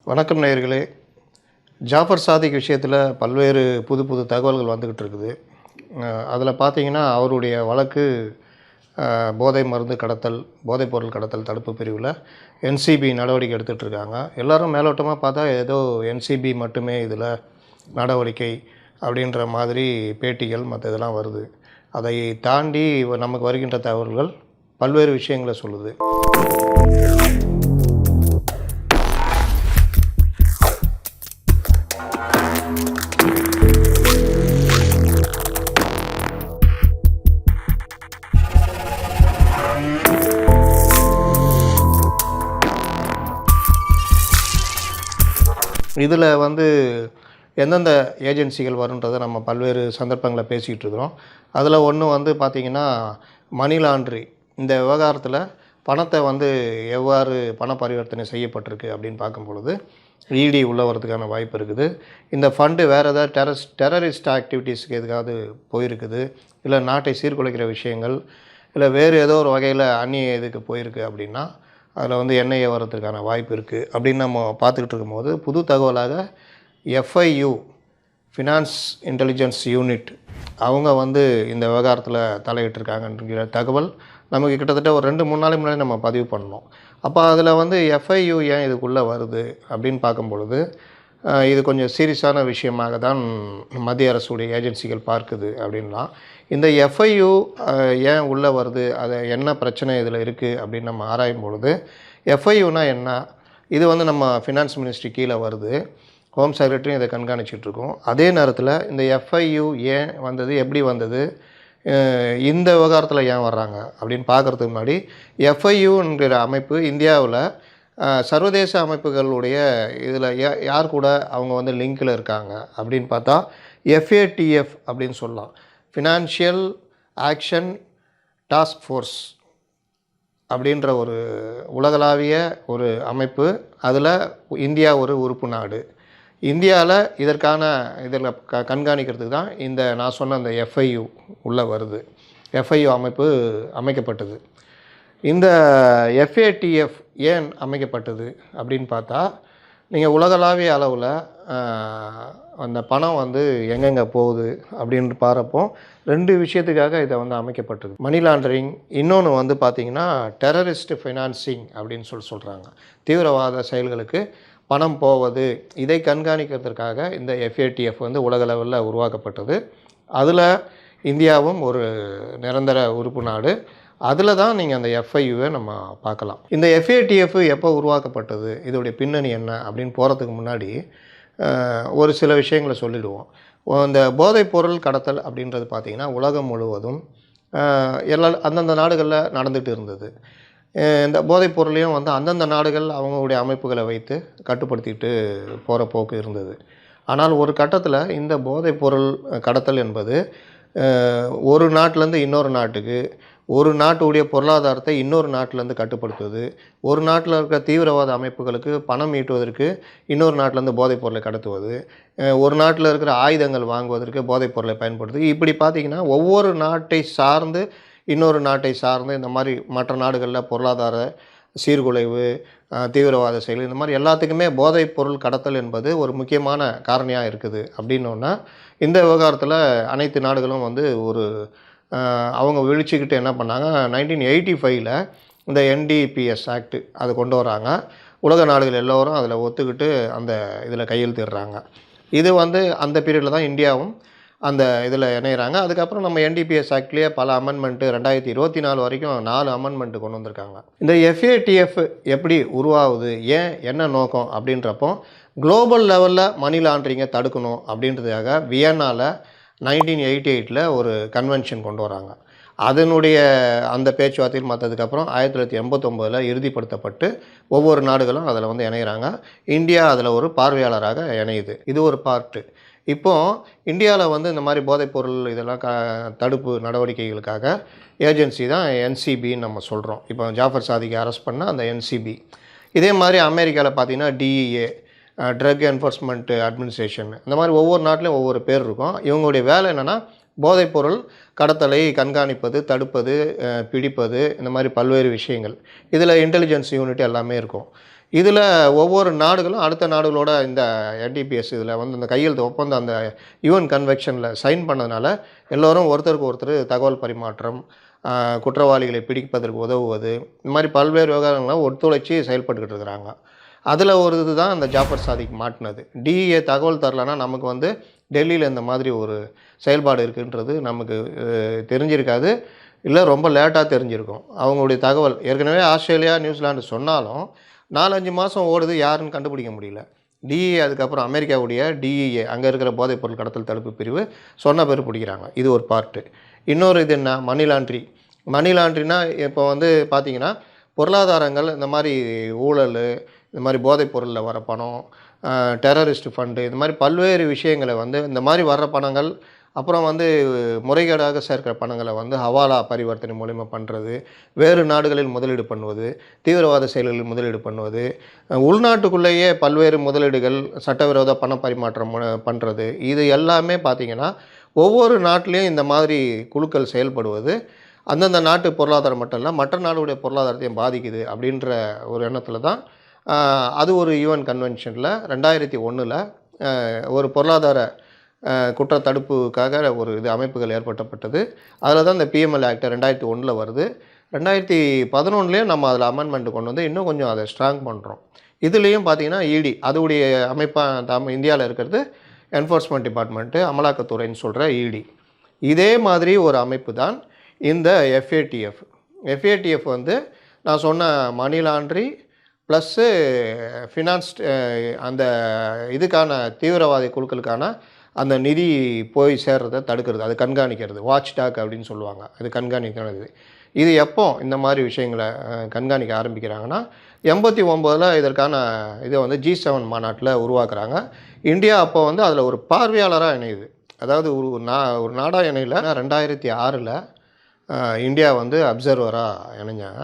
வணக்கம் நேயர்களே. ஜாஃபர் சாதிக் விஷயத்தில் பல்வேறு புது புது தகவல்கள் வந்துக்கிட்டு இருக்குது. அதில் பார்த்தீங்கன்னா அவருடைய வழக்கு போதை மருந்து கடத்தல், போதைப்பொருள் கடத்தல் தடுப்பு பிரிவில் என்சிபி நடவடிக்கை எடுத்துகிட்ருக்காங்க. எல்லோரும் மேலோட்டமாக பார்த்தா ஏதோ என்சிபி மட்டுமே இதில் நடவடிக்கை அப்படின்ற மாதிரி பேட்டிகள் மற்ற இதெல்லாம் வருது. அதை தாண்டி நமக்கு வருகின்ற தகவல்கள் பல்வேறு விஷயங்களை சொல்லுது. இதில் எந்தெந்த ஏஜென்சிகள் வருன்றதை நம்ம பல்வேறு சந்தர்ப்பங்களில் பேசிகிட்டு இருக்கிறோம். அதில் ஒன்று பார்த்திங்கன்னா மணி லாண்ட்ரி. இந்த விவகாரத்தில் பணத்தை எவ்வாறு பண பரிவர்த்தனை செய்யப்பட்டிருக்கு அப்படின்னு பார்க்கும் பொழுது இடி உள்ள வரதுக்கான வாய்ப்பு இருக்குது. இந்த ஃபண்டு வேறு ஏதாவது டெரரிஸ்ட் ஆக்டிவிட்டீஸுக்கு எதுக்காவது போயிருக்குது, இல்லை நாட்டை சீர்குலைக்கிற விஷயங்கள், இல்லை வேறு ஏதோ ஒரு வகையில் அந்நிய இதுக்கு போயிருக்கு அப்படின்னா அதில் என்ஐஏ வர்றதுக்கான வாய்ப்பு இருக்குது அப்படின்னு நம்ம பார்த்துக்கிட்டு இருக்கும்போது புது தகவலாக எஃப்ஐயு ஃபினான்ஸ் இன்டெலிஜென்ஸ் யூனிட் அவங்க இந்த விவகாரத்தில் தலையிட்டிருக்காங்கன்ற தகவல் நமக்கு கிட்டத்தட்ட ஒரு 2-3 நாளைக்கு முன்னாடி நம்ம பதிவு பண்ணோம். அப்போ அதில் எஃப்ஐயு ஏன் இதுக்குள்ளே வருது அப்படின்னு பார்க்கும் பொழுது இது கொஞ்சம் சீரியஸான விஷயமாக தான் மத்திய அரசுடைய ஏஜென்சிகள் பார்க்குது அப்படின்லாம். இந்த எஃப்ஐயு ஏன் உள்ளே வருது, அது என்ன பிரச்சனை இதில் இருக்குது அப்படின்னு நம்ம ஆராயும் பொழுது எஃப்ஐயுனா என்ன, இது நம்ம ஃபினான்ஸ் மினிஸ்ட்ரி கீழே வருது. ஹோம் செக்ரட்டரியும் இதை கண்காணிச்சிட்ருக்கோம். அதே நேரத்தில் இந்த எஃப்ஐயு ஏன் வந்தது, எப்படி வந்தது, இந்த விவகாரத்தில் ஏன் வர்றாங்க அப்படின்னு பார்க்குறதுக்கு முன்னாடி எஃப்ஐயுன்ற அமைப்பு இந்தியாவில் சர்வதேச அமைப்புகளுடைய இதில் யார் கூட அவங்க லிங்கில் இருக்காங்க அப்படின்னு பார்த்தா எஃப்ஏடிஎஃப் அப்படின்னு சொல்லலாம். ஃபினான்ஷியல் ஆக்ஷன் டாஸ்க் ஃபோர்ஸ் அப்படின்ற ஒரு உலகளாவிய ஒரு அமைப்பு. அதில் இந்தியா ஒரு உறுப்பு நாடு. இந்தியாவில் இதற்கான இதில் கண்காணிக்கிறதுக்கு தான் நான் சொன்ன அந்த எஃப்ஐயு உள்ளே வருது. எஃப்ஐயு அமைப்பு அமைக்கப்பட்டது. இந்த எஃப்ஏடிஎஃப் ஏன் அமைக்கப்பட்டது அப்படின்னு பார்த்தா, நீங்கள் உலகளாவிய அளவில் அந்த பணம் எங்கெங்கே போகுது அப்படின்னு பாரப்போ 2 விஷயத்துக்காக இதை அமைக்கப்பட்டது. மணி லாண்டரிங், இன்னொன்று பார்த்திங்கன்னா டெரரிஸ்ட் ஃபைனான்சிங் அப்படின்னு சொல்கிறாங்க. தீவிரவாத செயல்களுக்கு பணம் போவது, இதை கண்காணிக்கிறதுக்காக இந்த எஃப்ஏடிஎஃப் உலகளவில் உருவாக்கப்பட்டது. அதில் இந்தியாவும் ஒரு நிரந்தர உறுப்பு நாடு. அதில் தான் நீங்கள் அந்த எஃப்ஐயுவை நம்ம பார்க்கலாம். இந்த எஃப்ஏடிஎஃப் எப்போ உருவாக்கப்பட்டது, இதோடைய பின்னணி என்ன அப்படின்னு போகிறதுக்கு முன்னாடி ஒரு சில விஷயங்களை சொல்லிடுவோம். இந்த போதைப்பொருள் கடத்தல் அப்படின்றது பார்த்திங்கன்னா உலகம் முழுவதும் அந்தந்த நாடுகளில் நடந்துகிட்டு இருந்தது. இந்த போதைப்பொருளையும் அந்தந்த நாடுகள் அவங்களுடைய அமைப்புகளை வைத்து கட்டுப்படுத்திட்டு போகிற போக்கு இருந்தது. ஆனால் ஒரு கட்டத்தில் இந்த போதைப்பொருள் கடத்தல் என்பது ஒரு நாட்டிலேருந்து இன்னொரு நாட்டுக்கு, ஒரு நாட்டுடைய பொருளாதாரத்தை இன்னொரு நாட்டிலேருந்து கட்டுப்படுத்துவது, ஒரு நாட்டில் இருக்கிற தீவிரவாத அமைப்புகளுக்கு பணம் ஈட்டுவதற்கு இன்னொரு நாட்டிலேருந்து போதைப்பொருளை கடத்துவது, ஒரு நாட்டில் இருக்கிற ஆயுதங்கள் வாங்குவதற்கு போதைப்பொருளை பயன்படுத்துது. இப்படி பார்த்திங்கன்னா ஒவ்வொரு நாட்டை சார்ந்து இன்னொரு நாட்டை சார்ந்து இந்த மாதிரி மற்ற நாடுகளில் பொருளாதார சீர்குலைவு, தீவிரவாத செயல், இந்த மாதிரி எல்லாத்துக்குமே போதைப்பொருள் கடத்தல் என்பது ஒரு முக்கியமான காரணியாக இருக்குது. அப்படின்னோன்னா இந்த விவகாரத்தில் அனைத்து நாடுகளும் ஒரு அவங்க விழிச்சிக்கிட்டு என்ன பண்ணாங்க, 1985 இந்த என்டிபிஎஸ் ஆக்ட் அது கொண்டு வராங்க. உலக நாடுகள் எல்லோரும் அதில் ஒத்துக்கிட்டு அந்த இதில் கையெழுத்திடுறாங்க. இது அந்த பீரியடில் தான் இந்தியாவும் அந்த இதில் இணையிறாங்க. அதுக்கப்புறம் நம்ம என்டிபிஎஸ் ஆக்ட்லேயே பல அமெண்ட்மெண்ட்டு 2024 வரைக்கும் 4 அமெண்ட்மெண்ட்டு கொண்டு வந்திருக்காங்க. இந்த எஃப்ஏடிஎஃப் எப்படி உருவாகுது, ஏன், என்ன நோக்கம் அப்படின்றப்போ குளோபல் லெவலில் மணி லாண்ட்ரிங்கை தடுக்கணும் அப்படின்றதுக்காக வியன்னாவில் 1988 ஒரு கன்வென்ஷன் கொண்டு வராங்க. அதனுடைய அந்த பேச்சுவார்த்தையில் மற்றதுக்கப்புறம் 1989 இறுதிப்படுத்தப்பட்டு ஒவ்வொரு நாடுகளும் அதில் இணையிறாங்க. இந்தியா அதில் ஒரு பார்வையாளராக இணையுது. இது ஒரு பார்ட்டு. இப்போது இந்தியாவில் இந்த மாதிரி போதைப்பொருள் இதெல்லாம் தடுப்பு நடவடிக்கைகளுக்காக ஏஜென்சி தான் என்சிபின்னு நம்ம சொல்கிறோம். இப்போ ஜாஃபர் சாதிக்கை அரெஸ்ட் பண்ண அந்த என்சிபி. இதே மாதிரி அமெரிக்காவில் பார்த்திங்கன்னா டிஇஏ, ட்ரக் என்ஃபோர்ஸ்மெண்ட் அட்மினிஸ்ட்ரேஷன், இந்த மாதிரி ஒவ்வொரு நாட்டிலையும் ஒவ்வொரு பேர் இருக்கும். இவங்களுடைய வேலை என்னென்னா போதைப்பொருள் கடத்தலை கண்காணிப்பது, தடுப்பது, பிடிப்பது, இந்த மாதிரி பல்வேறு விஷயங்கள். இதில் இன்டெலிஜென்ஸ் யூனிட் எல்லாமே இருக்கும். இதில் ஒவ்வொரு நாடுகளும் அடுத்த நாடுகளோட இந்த NDPS இதில் வந்து இந்த கையெழுத்து ஒப்பந்தம் அந்த யுஎன் கன்வென்ஷனில் சைன் பண்ணதுனால எல்லோரும் ஒருத்தருக்கு ஒருத்தர் தகவல் பரிமாற்றம், குற்றவாளிகளை பிடிப்பதற்கு உதவுவது, இந்த மாதிரி பல்வேறு விவகாரங்களை ஒத்துழைச்சி செயல்பட்டுக்கிட்டு இருக்கிறாங்க. அதில் ஒரு இதுதான் அந்த ஜாஃபர் சாதிக் மாட்டினது. DEA தகவல் தரலன்னா நமக்கு வந்து டெல்லியில் இந்த மாதிரி ஒரு செயல்பாடு இருக்குன்றது நமக்கு தெரிஞ்சிருக்காது, இல்லை ரொம்ப லேட்டாக தெரிஞ்சிருக்கும். அவங்களுடைய தகவல் ஏற்கனவே ஆஸ்திரேலியா, நியூசிலாந்து சொன்னாலும் 4-5 மாதம் ஓடுது, யாருன்னு கண்டுபிடிக்க முடியல. DEA அதுக்கப்புறம் அமெரிக்காவுடைய DEA அங்கே இருக்கிற போதைப்பொருள் கடத்தல் தடுப்பு பிரிவு சொன்ன பேர் பிடிக்கிறாங்க. இது ஒரு பார்ட்டு. இன்னொரு இது என்ன, மணி லாண்ட்ரி. மணி லாண்ட்ரினா இப்போ வந்து பார்த்திங்கன்னா பொருளாதாரங்கள் இந்த மாதிரி ஊழல், இந்த மாதிரி போதைப் பொருளில் வர பணம், டெரரிஸ்ட் ஃபண்டு, இந்த மாதிரி பல்வேறு விஷயங்களை வந்து இந்த மாதிரி வர்ற பணங்கள், அப்புறம் வந்து முறைகேடாக சேர்க்கிற பணங்களை வந்து ஹவாலா பரிவர்த்தனை மூலிமா பண்ணுறது, வேறு நாடுகளில் முதலீடு பண்ணுவது, தீவிரவாத செயல்களில் முதலீடு பண்ணுவது, உள்நாட்டுக்குள்ளேயே பல்வேறு முதலீடுகள், சட்டவிரோத பண பரிமாற்றம் பண்ணுறது, இது எல்லாமே பார்த்திங்கன்னா ஒவ்வொரு நாட்டிலையும் இந்த மாதிரி குழுக்கள் செயல்படுவது அந்தந்த நாட்டு பொருளாதாரம் மட்டும் இல்லை, மற்ற நாடுடைய பொருளாதாரத்தையும் பாதிக்குது அப்படின்ற ஒரு எண்ணத்தில் தான் அது ஒரு யுஎன் கன்வென்ஷனில் 2001 ஒரு பொருளாதார குற்ற தடுப்புக்காக ஒரு இது அமைப்புகள் ஏற்படுத்தப்பட்டது. அதில் தான் இந்த PML ஆக்ட் 2001 வருது. 2011 நம்ம அதில் அமெண்ட்மெண்ட் கொண்டு வந்து இன்னும் கொஞ்சம் அதை ஸ்ட்ராங் பண்ணுறோம். இதுலேயும் பார்த்தீங்கன்னா ED அதுடைய அமைப்பாக இந்தியாவில் இருக்கிறது என்ஃபோர்ஸ்மெண்ட் டிபார்ட்மெண்ட்டு, அமலாக்கத்துறைன்னு சொல்கிற ED. இதே மாதிரி ஒரு அமைப்பு தான் இந்த FATF வந்து நான் சொன்ன மணி லாண்ட்ரி ப்ளஸ்ஸு ஃபினான்ஸ், அந்த இதுக்கான தீவிரவாத குழுக்களுக்கான அந்த நிதி போய் சேர்றதை தடுக்கிறது, அது கண்காணிக்கிறது, வாட்ச் டாக் அப்படின்னு சொல்லுவாங்க. அது கண்காணிக்கிறது. இது எப்போ இந்த மாதிரி விஷயங்களை கண்காணிக்க ஆரம்பிக்கிறாங்கன்னா 89 இதற்கான இதை வந்து G7 மாநாட்டில் உருவாக்குறாங்க. இந்தியா அப்போ வந்து அதில் ஒரு பார்வையாளராக இணையுது. அதாவது ஒரு நாடாக இணையில் 2006 இந்தியா வந்து அப்சர்வராக இணைஞ்சாங்க.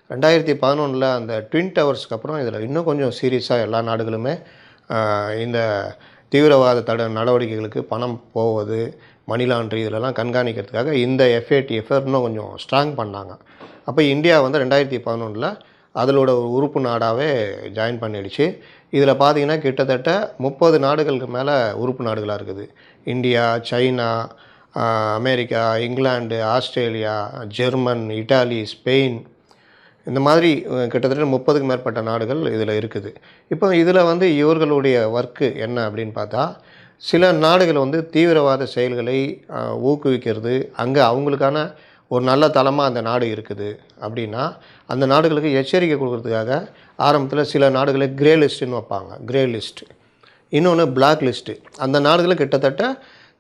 2011 அந்த ட்வின் டவர்ஸ்க்கு அப்புறம் இதில் இன்னும் கொஞ்சம் சீரியஸாக எல்லா நாடுகளுமே இந்த தீவிரவாத நடவடிக்கைகளுக்கு பணம் போவது, மணி லாண்ட்ரி இதிலெல்லாம் கண்காணிக்கிறதுக்காக இந்த FATF இன்னும் கொஞ்சம் ஸ்ட்ராங் பண்ணாங்க. அப்போ இந்தியா வந்து 2011 அதிலோட ஒரு உறுப்பு நாடாகவே ஜாயின் பண்ணிடுச்சு. இதில் பார்த்திங்கன்னா கிட்டத்தட்ட 30 நாடுகளுக்கு மேலே உறுப்பு நாடுகளாக இருக்குது. India, China, America, England, Australia, German, Italy, Spain, இந்த மாதிரி கிட்டத்தட்ட 30க்கும் மேற்பட்ட நாடுகள் இதில் இருக்குது. இப்போ இதில் வந்து இவர்களுடைய ஒர்க்கு என்ன அப்படின்னு பார்த்தா, சில நாடுகள் வந்து தீவிரவாத செயல்களை ஊக்குவிக்கிறது, அங்கே அவங்களுக்கான ஒரு நல்ல தளமாக அந்த நாடு இருக்குது அப்படின்னா அந்த நாடுகளுக்கு எச்சரிக்கை கொடுக்கறதுக்காக ஆரம்பத்தில் சில நாடுகளை கிரே லிஸ்ட்டுன்னு வைப்பாங்க. Grey list. இன்னொன்று பிளாக் லிஸ்ட்டு. அந்த நாடுகளை கிட்டத்தட்ட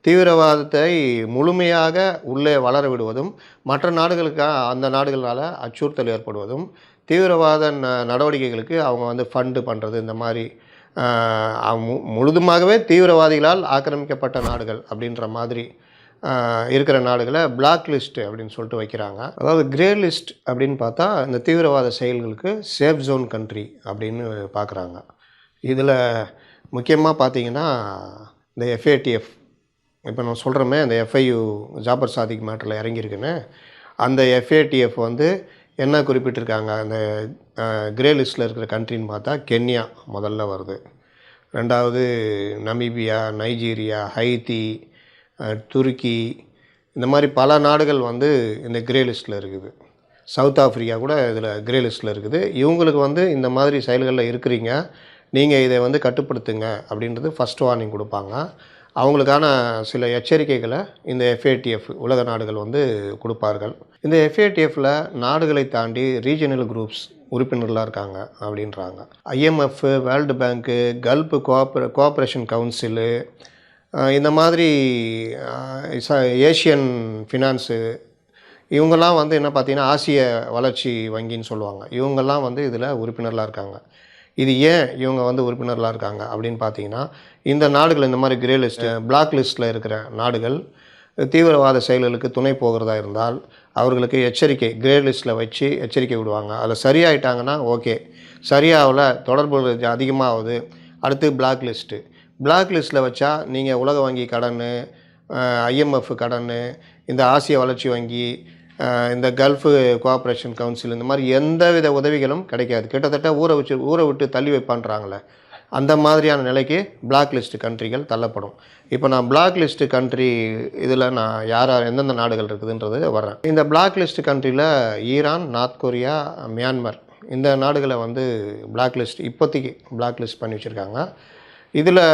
தீவிரவாதத்தை முழுமையாக உள்ளே வளர விடுவதும், மற்ற நாடுகளுக்கு அந்த நாடுகளால் அச்சுறுத்தல் ஏற்படுவதும், தீவிரவாத நடவடிக்கைகளுக்கு அவங்க வந்து ஃபண்டு பண்ணுறது, இந்த மாதிரி முழுதுமாகவே தீவிரவாதிகளால் ஆக்கிரமிக்கப்பட்ட நாடுகள் அப்படின்ற மாதிரி இருக்கிற நாடுகளை பிளாக் லிஸ்ட் அப்படின்னு சொல்லிட்டு வைக்கிறாங்க. அதாவது கிரே லிஸ்ட் அப்படின்னு பார்த்தா இந்த தீவிரவாத செயல்களுக்கு சேஃப் ஜோன் கண்ட்ரி அப்படின்னு பார்க்குறாங்க. இதில் முக்கியமாக பார்த்திங்கன்னா இந்த FATF, இப்போ நான் சொல்கிறோமே அந்த FIU ஜாபர் சாதிக் மேட்டரில் இறங்கியிருக்குன்னு, அந்த FATF வந்து என்ன குறிப்பிட்டிருக்காங்க, அந்த கிரே லிஸ்ட்டில் இருக்கிற கண்ட்ரின்னு பார்த்தா கென்யா முதல்ல வருது, ரெண்டாவது நமீபியா, நைஜீரியா, ஹைத்தி, துருக்கி, இந்த மாதிரி பல நாடுகள் வந்து இந்த கிரே லிஸ்ட்டில் இருக்குது. சவுத் ஆஃப்ரிக்கா கூட இதில் கிரே லிஸ்ட்டில் இருக்குது. இவங்களுக்கு வந்து இந்த மாதிரி செயல்களில் இருக்கிறீங்க, நீங்கள் இதை வந்து கட்டுப்படுத்துங்க அப்படின்றது ஃபஸ்ட் வார்னிங் கொடுப்பாங்க. அவங்களுக்கான சில எச்சரிக்கைகளை இந்த FATF உலக நாடுகள் வந்து கொடுப்பார்கள். இந்த FATFல நாடுகளை தாண்டி ரீஜனல் குரூப்ஸ் உறுப்பினர்களாக இருக்காங்க அப்படின்றாங்க. IMF, வேர்ல்டு பேங்க்கு, கல்ஃப் கோஆப்ரேஷன் கவுன்சிலு, இந்த மாதிரி ஏஷியன் ஃபினான்ஸு, இவங்கெல்லாம் வந்து என்ன பார்த்திங்கன்னா ஆசிய வளர்ச்சி வங்கின்னு சொல்லுவாங்க. இவங்கெல்லாம் வந்து இதில் உறுப்பினர்களாக இருக்காங்க. இது ஏன் இவங்க வந்து உறுப்பினர்களாக இருக்காங்க அப்படின்னு பார்த்தீங்கன்னா, இந்த நாடுகள் இந்த மாதிரி கிரே லிஸ்ட்டு, பிளாக் லிஸ்ட்டில் இருக்கிற நாடுகள் தீவிரவாத செயல்களுக்கு துணை போகிறதா இருந்தால் அவர்களுக்கு எச்சரிக்கை கிரே லிஸ்ட்டில் வச்சு எச்சரிக்கை விடுவாங்க. அதில் சரியாயிட்டாங்கன்னா ஓகே, சரியாகல, தொடர்பு அதிகமாகுது, அடுத்து பிளாக் லிஸ்ட்டு. பிளாக் லிஸ்ட்டில் வச்சா நீங்கள் உலக வங்கி கடன், IMF கடன், இந்த ஆசிய வளர்ச்சி வங்கி, இந்த கல்ஃபு கோஆப்ரேஷன் கவுன்சில் இந்த மாதிரி எந்தவித உதவிகளும் கிடைக்காது. கிட்டத்தட்ட ஊரை விட்டு தள்ளி வைப்பான்றாங்களே, அந்த மாதிரியான நிலைக்கு பிளாக் லிஸ்ட் கண்ட்ரிகள் தள்ளப்படும். இப்போ நான் பிளாக் லிஸ்ட் கண்ட்ரி இதில் நான் எந்தெந்த நாடுகள் இருக்குதுன்றது வர்றேன். இந்த பிளாக் லிஸ்ட் கண்ட்ரியில் ஈரான், நார்த் கொரியா, மியான்மர் இந்த நாடுகளை வந்து பிளாக் லிஸ்ட் இப்போதைக்கு பிளாக் லிஸ்ட் பண்ணி வச்சுருக்காங்க. இதில்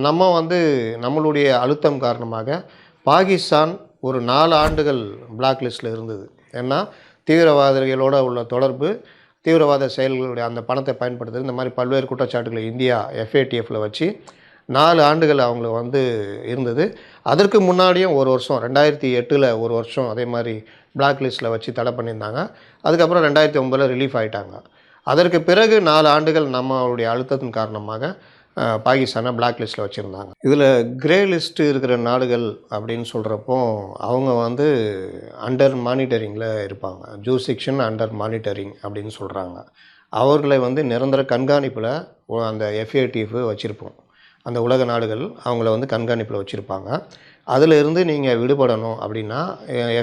நம்ம வந்து நம்மளுடைய அழுத்தம் காரணமாக பாகிஸ்தான் ஒரு 4 ஆண்டுகள் பிளாக் லிஸ்ட்டில் இருந்தது. ஏன்னா தீவிரவாதிகளோட உள்ள தொடர்பு, தீவிரவாத செயல்களுடைய அந்த பணத்தை பயன்படுத்துறது, இந்த மாதிரி பல்வேறு குற்றச்சாட்டுகளை இந்தியா FATFல வச்சு 4 ஆண்டுகள் அவங்களுக்கு வந்து இருந்தது. அதற்கு முன்னாடியும் ஒரு வருஷம் 2008ல் ஒரு வருஷம் அதே மாதிரி பிளாக் லிஸ்ட்டில் வச்சு தடை பண்ணியிருந்தாங்க. அதுக்கப்புறம் 2009ல் ரிலீஃப் ஆகிட்டாங்க. அதற்கு பிறகு 4 ஆண்டுகள் நம்மளுடைய அழுத்தத்தின் காரணமாக பாகிஸ்தானை பிளாக் லிஸ்ட்டில் வச்சுருந்தாங்க. இதில் கிரே லிஸ்ட்டு இருக்கிற நாடுகள் அப்படின்னு சொல்கிறப்போ அவங்க வந்து அண்டர் மானிட்டரிங்கில் இருப்பாங்க. ஜூரிஸ்டிக்ஷன் அண்டர் மானிட்டரிங் அப்படின்னு சொல்கிறாங்க. அவர்களை வந்து நிரந்தர கண்காணிப்பில் அந்த FATF வச்சுருப்போம். அந்த உலக நாடுகள் அவங்கள வந்து கண்காணிப்பில் வச்சுருப்பாங்க. அதில் இருந்து நீங்கள் விடுபடணும் அப்படின்னா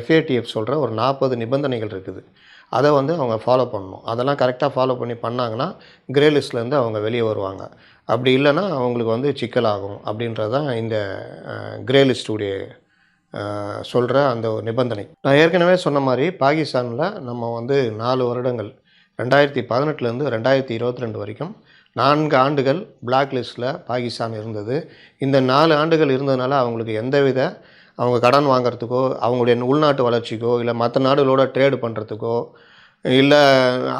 FATF சொல்கிற ஒரு 40 நிபந்தனைகள் இருக்குது. அதை வந்து அவங்க ஃபாலோ பண்ணணும். அதெல்லாம் கரெக்டாக ஃபாலோ பண்ணாங்கன்னா கிரே லிஸ்ட்லேருந்து அவங்க வெளியே வருவாங்க. அப்படி இல்லைன்னா அவங்களுக்கு வந்து சிக்கலாகும். அப்படின்றது தான் இந்த கிரே லிஸ்ட்டுடைய சொல்கிற அந்த ஒரு நிபந்தனை. நான் ஏற்கனவே சொன்ன மாதிரி பாகிஸ்தானில் நம்ம வந்து 4 வருடங்கள் 2018லேருந்து 2022 வரைக்கும் 4 ஆண்டுகள் பிளாக் லிஸ்ட்டில் பாகிஸ்தான் இருந்தது. இந்த 4 ஆண்டுகள் இருந்ததுனால அவங்களுக்கு எந்தவித அவங்க கடன் வாங்கிறதுக்கோ, அவங்களுடைய உள்நாட்டு வளர்ச்சிக்கோ, இல்லை மற்ற நாடுகளோட ட்ரேடு பண்ணுறதுக்கோ, இல்லை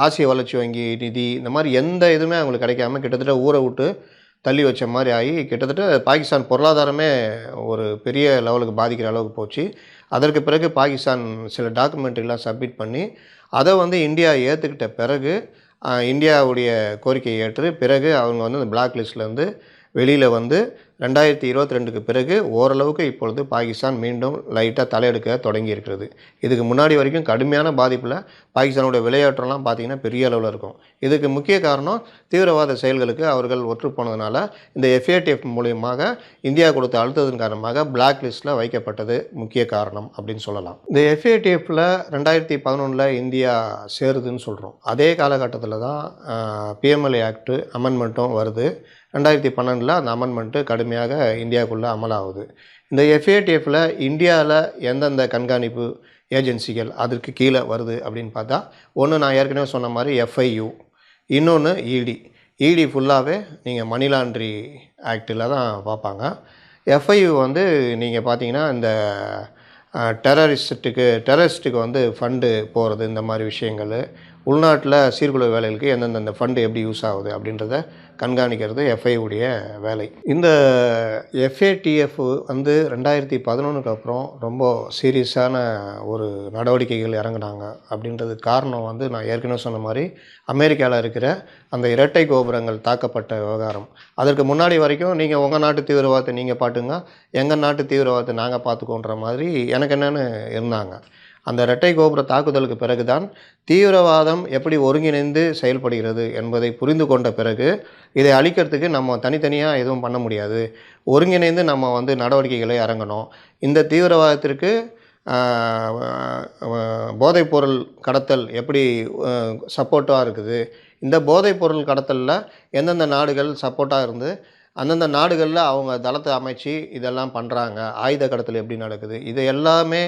ஆசிய வளர்ச்சி வங்கி நிதி இந்த மாதிரி எந்த இதுவுமே அவங்களுக்கு கிடைக்காம கிட்டத்தட்ட ஊரை விட்டு தள்ளி வச்ச மாதிரி ஆகி கிட்டத்தட்ட பாகிஸ்தான் பொருளாதாரமே ஒரு பெரிய லெவலுக்கு பாதிக்கிற அளவுக்கு போச்சு. அதற்கு பிறகு பாகிஸ்தான் சில டாக்குமெண்ட்ரிலாம் சப்மிட் பண்ணி அதை வந்து இந்தியா ஏற்றுக்கிட்ட பிறகு இந்தியாவுடைய கோரிக்கையை ஏற்று பிறகு அவங்க வந்து அந்த பிளாக் லிஸ்ட்லேருந்து வெளியில் வந்து 2022க்கு பிறகு ஓரளவுக்கு இப்பொழுது பாகிஸ்தான் மீண்டும் லைட்டாக தலையெடுக்க தொடங்கி இருக்கிறது. இதுக்கு முன்னாடி வரைக்கும் கடுமையான பாதிப்பில் பாகிஸ்தானோட விளையாட்டுலாம் பார்த்திங்கன்னா பெரிய அளவில் இருக்கும். இதுக்கு முக்கிய காரணம் தீவிரவாத செயல்களுக்கு அவர்கள் ஒற்று போனதுனால இந்த FATF மூலியமாக இந்தியா கொடுத்த அழுத்தத்தின் காரணமாக பிளாக் லிஸ்ட்டில் வைக்கப்பட்டது முக்கிய காரணம் அப்படின்னு சொல்லலாம். இந்த FATFல 2011ல் இந்தியா சேருதுன்னு சொல்கிறோம். அதே காலகட்டத்தில் தான் PMLA ஆக்ட் அமெண்ட்மெண்ட்டும் வருது. 2012ல் அந்த அமெண்ட்மெண்ட்டு கடுமையாக இந்தியாவுக்குள்ளே அமலாகுது. இந்த FATFல இந்தியாவில் எந்தெந்த கண்காணிப்பு ஏஜென்சிகள் அதற்கு கீழே வருது அப்படின்னு பார்த்தா, ஒன்று நான் ஏற்கனவே சொன்ன மாதிரி FIU, இன்னொன்று ED ஃபுல்லாகவே நீங்கள் மணி லாண்ட்ரி ஆக்டில் தான் பார்ப்பாங்க. FIU வந்து நீங்கள் பார்த்தீங்கன்னா இந்த டெரரிஸ்ட்டுக்கு வந்து ஃபண்டு போகிறது, இந்த மாதிரி விஷயங்கள், உள்நாட்டில் சீர்குலைவு வேலைகளுக்கு எந்தெந்த ஃபண்டு எப்படி யூஸ் ஆகுது அப்படின்றத கண்காணிக்கிறது FIUடைய வேலை. இந்த FATF வந்து 2011க்கு அப்புறம் ரொம்ப சீரியஸான ஒரு நடவடிக்கைகள் இறங்குனாங்க. அப்படின்றதுக்கு காரணம் வந்து நான் ஏற்கனவே சொன்ன மாதிரி அமெரிக்காவில் இருக்கிற அந்த இரட்டை கோபுரங்கள் தாக்கப்பட்ட விவகாரம். அதற்கு முன்னாடி வரைக்கும் நீங்கள் உங்கள் நாட்டு தீவிரவாதத்தை நீங்கள் பாட்டுங்க, எங்கள் நாட்டு தீவிரவாதத்தை நாங்கள் பார்த்துக்கோன்ற மாதிரி எனக்கு என்னென்னு இருந்தாங்க. அந்த இரட்டை கோபுர தாக்குதலுக்கு பிறகுதான் தீவிரவாதம் எப்படி ஒருங்கிணைந்து செயல்படுகிறது என்பதை புரிந்து கொண்ட பிறகு இதை அழிக்கிறதுக்கு நம்ம தனித்தனியாக எதுவும் பண்ண முடியாது, ஒருங்கிணைந்து நம்ம வந்து நடவடிக்கைகளை இறங்கணும். இந்த தீவிரவாதத்திற்கு போதைப்பொருள் கடத்தல் எப்படி சப்போர்ட்டாக இருக்குது, இந்த போதைப்பொருள் கடத்தலில் எந்தெந்த நாடுகள் சப்போர்ட்டாக இருந்து அந்தந்த நாடுகளில் அவங்க தளத்தை அமைச்சு இதெல்லாம் பண்ணுறாங்க, ஆயுத கடத்தல் எப்படி நடக்குது, இது எல்லாமே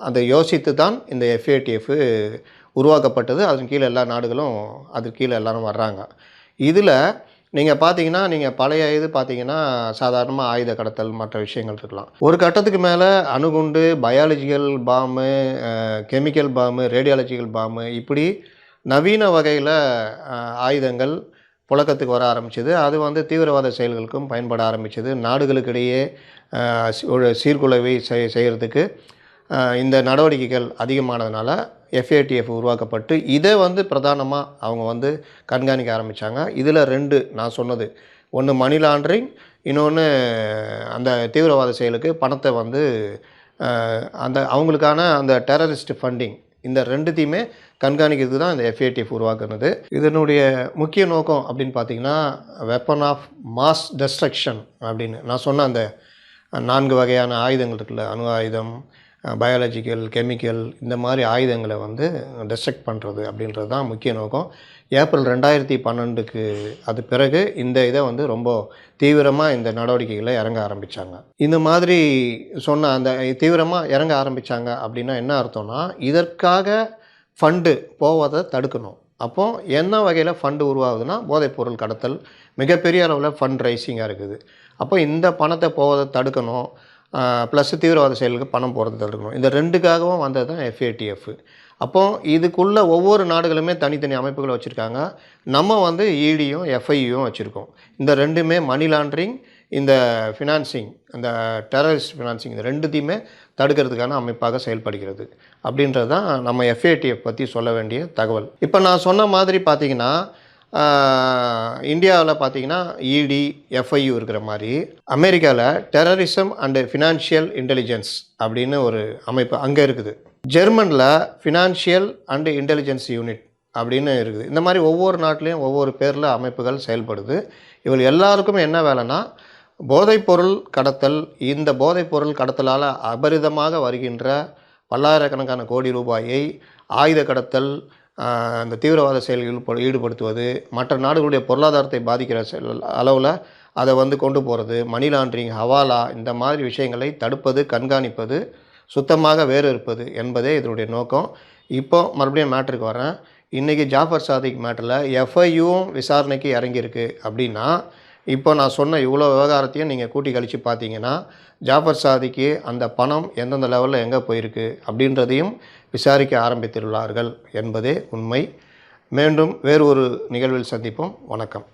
அதை யோசித்து தான் இந்த FATF உருவாக்கப்பட்டது. அதன் கீழே எல்லா நாடுகளும் அதுக்கு கீழே எல்லோரும் வர்றாங்க. இதில் நீங்கள் பார்த்தீங்கன்னா நீங்கள் பழைய இது பார்த்தீங்கன்னா சாதாரணமாக ஆயுத கடத்தல் மற்ற விஷயங்கள் இருக்கலாம். ஒரு கட்டத்துக்கு மேலே அணுகுண்டு, பயாலஜிக்கல் பாம்பு, கெமிக்கல் பாம்பு, ரேடியாலஜிக்கல் பாம்பு, இப்படி நவீன வகையில் ஆயுதங்கள் புழக்கத்துக்கு வர ஆரம்பிச்சது. அது வந்து தீவிரவாத செயல்களுக்கும் பயன்பட ஆரம்பிச்சது. நாடுகளுக்கிடையே ஒரு சீர்குலைவை செய்கிறதுக்கு இந்த நடவடிக்கைகள் அதிகமானதுனால FATF உருவாக்கப்பட்டு இதை வந்து பிரதானமாக அவங்க வந்து கண்காணிக்க ஆரம்பித்தாங்க. இதில் 2 நான் சொன்னது, ஒன்று மணி லாண்ட்ரிங், இன்னொன்று அந்த தீவிரவாத செயலுக்கு பணத்தை வந்து அந்த அவங்களுக்கான அந்த டெரரிஸ்ட் ஃபண்டிங், இந்த 2த்தையுமே கண்காணிக்கிறதுக்கு தான் இந்த FATF உருவாக்குனது. இதனுடைய முக்கிய நோக்கம் அப்படின்னு பார்த்திங்கன்னா வெப்பன் ஆஃப் மாஸ் டெஸ்ட்ரக்ஷன் அப்படின்னு நான் சொன்ன அந்த 4 வகையான ஆயுதங்கள் இருக்குல்ல, அணு ஆயுதம், பயாலஜிக்கல், கெமிக்கல் இந்த மாதிரி ஆயுதங்களை வந்து டிஸ்ட்ரக்ட் பண்ணுறது அப்படின்றது தான் முக்கிய நோக்கம். ஏப்ரல் 2012க்கு அது பிறகு இந்த இதை வந்து ரொம்ப தீவிரமாக இந்த நடவடிக்கைகளை இறங்க ஆரம்பித்தாங்க. இந்த மாதிரி சொன்ன அந்த தீவிரமாக இறங்க ஆரம்பித்தாங்க அப்படின்னா என்ன அர்த்தம்னா, இதற்காக ஃபண்டு போவதை தடுக்கணும். அப்போது என்ன வகையில் ஃபண்டு உருவாகுதுன்னா, போதைப்பொருள் கடத்தல் மிகப்பெரிய அளவில் ஃபண்ட் ரைசிங்காக இருக்குது. அப்போ இந்த பணத்தை போவதை தடுக்கணும். ப்ளஸ் தீவிரவாத செயலுக்கு பணம் போகிறத தடுக்கணும். இந்த 2க்காகவும் வந்தது தான் FATF. அப்போது இதுக்குள்ளே ஒவ்வொரு நாடுகளுமே தனித்தனி அமைப்புகளை வச்சுருக்காங்க. நம்ம வந்து EDயும் FIUம் வச்சுருக்கோம். இந்த 2மே மணி லாண்ட்ரிங், இந்த ஃபினான்சிங், இந்த டெரரிஸ்ட் ஃபினான்சிங் இந்த 2த்தையுமே தடுக்கிறதுக்கான அமைப்பாக செயல்படுகிறது. அப்படின்றது தான் நம்ம FATF பற்றி சொல்ல வேண்டிய தகவல். இப்போ நான் சொன்ன மாதிரி பார்த்திங்கன்னா, இந்தியாவில் பார்த்திங்கன்னா ED, FIU இருக்கிற மாதிரி அமெரிக்காவில் டெரரிசம் அண்டு ஃபினான்ஷியல் இன்டெலிஜென்ஸ் அப்படின்னு ஒரு அமைப்பு அங்கே இருக்குது. ஜெர்மனில் ஃபினான்ஷியல் அண்டு இன்டெலிஜென்ஸ் யூனிட் அப்படின்னு இருக்குது. இந்த மாதிரி ஒவ்வொரு நாட்டிலையும் ஒவ்வொரு பேரில் அமைப்புகள் செயல்படுது. இவங்க எல்லாருக்கும் என்ன வேலைன்னா, போதைப்பொருள் கடத்தல், இந்த போதைப்பொருள் கடத்தலால் அபரிதமாக வருகின்ற பல்லாயிரக்கணக்கான கோடி ரூபாயை ஆயுத கடத்தல், அந்த தீவிரவாத செயல்களில் ஈடுபடுத்துவது, மற்ற நாடுகளுடைய பொருளாதாரத்தை பாதிக்கிற அளவில் அதை வந்து கொண்டு போகிறது, மணி லாண்ட்ரிங், ஹவாலா இந்த மாதிரி விஷயங்களை தடுப்பது, கண்காணிப்பது, சுத்தமாக வேறு இருப்பது என்பதே இதனுடைய நோக்கம். இப்போ மறுபடியும் மேட்டருக்கு வரேன். இன்றைக்கி ஜாஃபர் சாதிக் மேட்டரில் FIUவும் விசாரணைக்கு இறங்கியிருக்கு அப்படின்னா, இப்போ நான் சொன்ன இவ்வளோ விவகாரத்தையும் நீங்கள் கூட்டி கழித்து பார்த்தீங்கன்னா, ஜாஃபர் சாதிக்கு அந்த பணம் எந்தெந்த லெவலில் எங்கே போயிருக்கு அப்படின்றதையும் விசாரிக்க ஆரம்பித்துள்ளார்கள் என்பதே உண்மை. மீண்டும் வேறு ஒரு நிகழ்வில் சந்திப்போம். வணக்கம்.